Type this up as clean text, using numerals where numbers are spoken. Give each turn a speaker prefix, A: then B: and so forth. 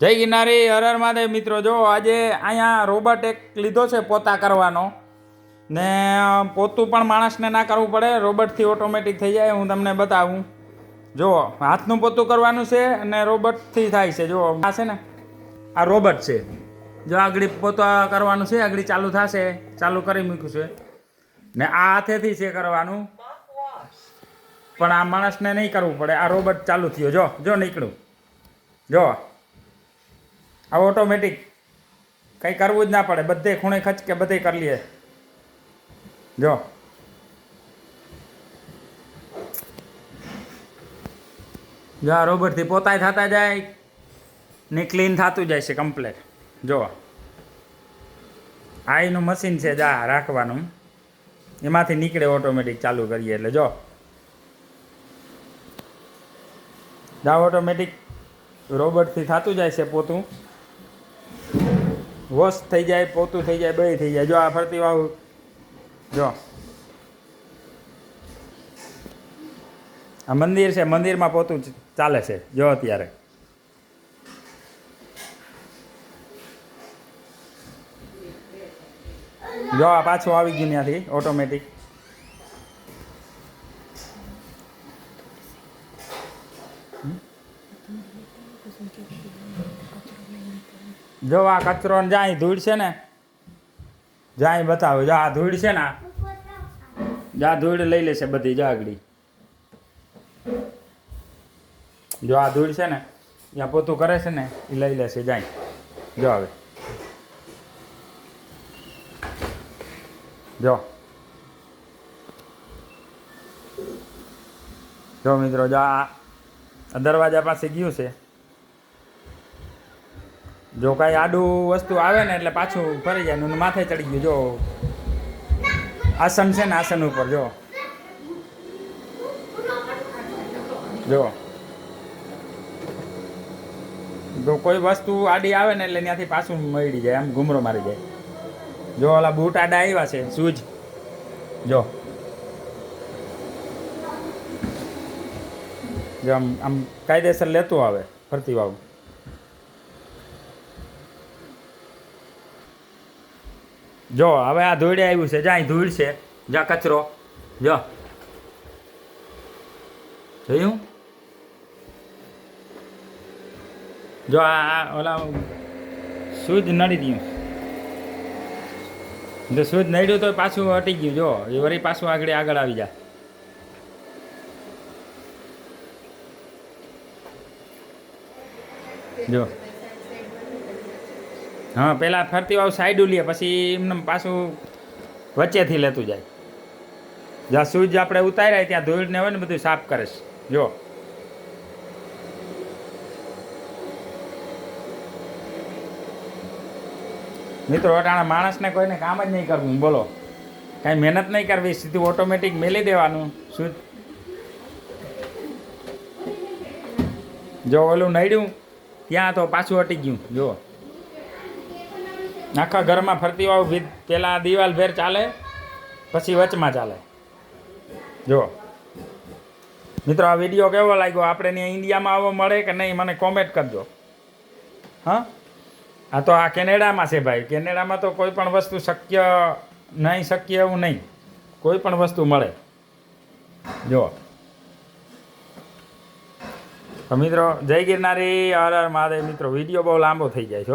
A: જય ગિરનારી, હર હર મહાદેવ. મિત્રો જો આજે અહીંયા રોબોટ એક લીધો છે પોતા કરવાનો, ને પોતું પણ માણસને ના કરવું પડે, રોબોટથી ઓટોમેટિક થઈ જાય. હું તમને બતાવું. જો હાથનું પોતું કરવાનું છે અને રોબોટથી થાય છે. જો આ છે ને, આ રોબોટ છે. જો આગળ પોતા કરવાનું છે, આગળ ચાલુ થશે, ચાલુ કરી મૂક્યું છે. ને આ હાથેથી છે કરવાનું, પણ આ માણસને નહીં કરવું પડે. આ રોબોટ ચાલુ થયો, જો જો નીકળ્યું, જો આ ઓટોમેટિક, કંઈ કરવું જ ના પડે, બધે ખૂણે ખચકે બધે કરી લઈએ. જો જો આ રોબોટથી પોતાય થતા જાય ને ક્લીન થતું જાય છે કમ્પ્લેટ. જો આ એનું મશીન છે, જા રાખવાનું, એમાંથી નીકળે ઓટોમેટિક ચાલુ કરીએ એટલે. જો જા ઓટોમેટિક રોબોટથી થતું જાય છે પોતું, વોશ થઈ જાય, પોતું થઈ જાય, બે થઈ જાય. જો આ ફરતી વાળું, જો આ મંદિર છે, મંદિરમાં પોતું ચાલે છે. જો અત્યારે જો આ પાછું આવી ગયું ત્યાંથી ઓટોમેટિક. જો આ કચરો ને જાય ધૂળ છે ને, જાય બતાવો. જો આ ધૂળ છે ને, આ ધૂળ લઈ લેશે બધી. જો આગળ જો આ ધૂળ છે ને, ત્યાં પોતું કરે છે ને, એ લઈ લેશે જાય. જો હવે જો મિત્રો, જો આ દરવાજા પાસે ગયું છે. જો કાંઈ આડું વસ્તુ આવે ને એટલે પાછું ફરી જાય, માથે ચડી ગયું. જો આસન છે ને, આસન ઉપર જો કોઈ વસ્તુ આડી આવે ને એટલે ત્યાંથી પાછું મળી જાય, આમ ઘૂમરો મારી જાય. જો ઓલા બૂટ આડા આવ્યા છે, શૂઝ. જો જો આમ કાયદેસર લેતું આવે ફરતી વાળું. જો હવે આ ધૂળે આવ્યું છે, જ્યાં ધૂળ છે, જ્યાં કચરો, જો જોયું. જો આ ઓલા સૂજ નડી ગયું, જો સૂજ નડ્યું તો પાછું હટી ગયું. જો એ વળી પાછું આગળ આવી જાય. જો હા, પેલા ફરતી વાળું સાઈડ લે, પછી એમને પાછું વચ્ચેથી લેતું જાય. જ્યાં સૂજ આપણે ઉતાર્યા ત્યાં ધૂળ ને હોય ને બધું સાફ કરે છે. જો મિત્રો, અટાણા માણસને કોઈને કામ જ નહીં કરવું, બોલો, કાંઈ મહેનત નહીં કરવી, સીધું ઓટોમેટિક મેલી દેવાનું. શું જો ઓલું નડ્યું ત્યાં તો પાછું હટી ગયું. જો આખા ઘરમાં ફરતી વાળું પેલા દિવાલ ભેર ચાલે, પછી વચમાં ચાલે. જો મિત્રો, આ વિડીયો કેવો લાગ્યો? આપણે ત્યાં ઇન્ડિયામાં આવો મળે કે નહીં, મને કોમેન્ટ કરજો. હા, આ તો આ કેનેડામાં છે ભાઈ. કેનેડામાં તો કોઈ પણ વસ્તુ શક્ય એવું નહીં, કોઈ પણ વસ્તુ મળે. જો તો મિત્રો, જય ગિરનારી, હર હર મહાદેવ. મિત્રો, વિડીયો બહુ લાંબો થઈ જાય છે.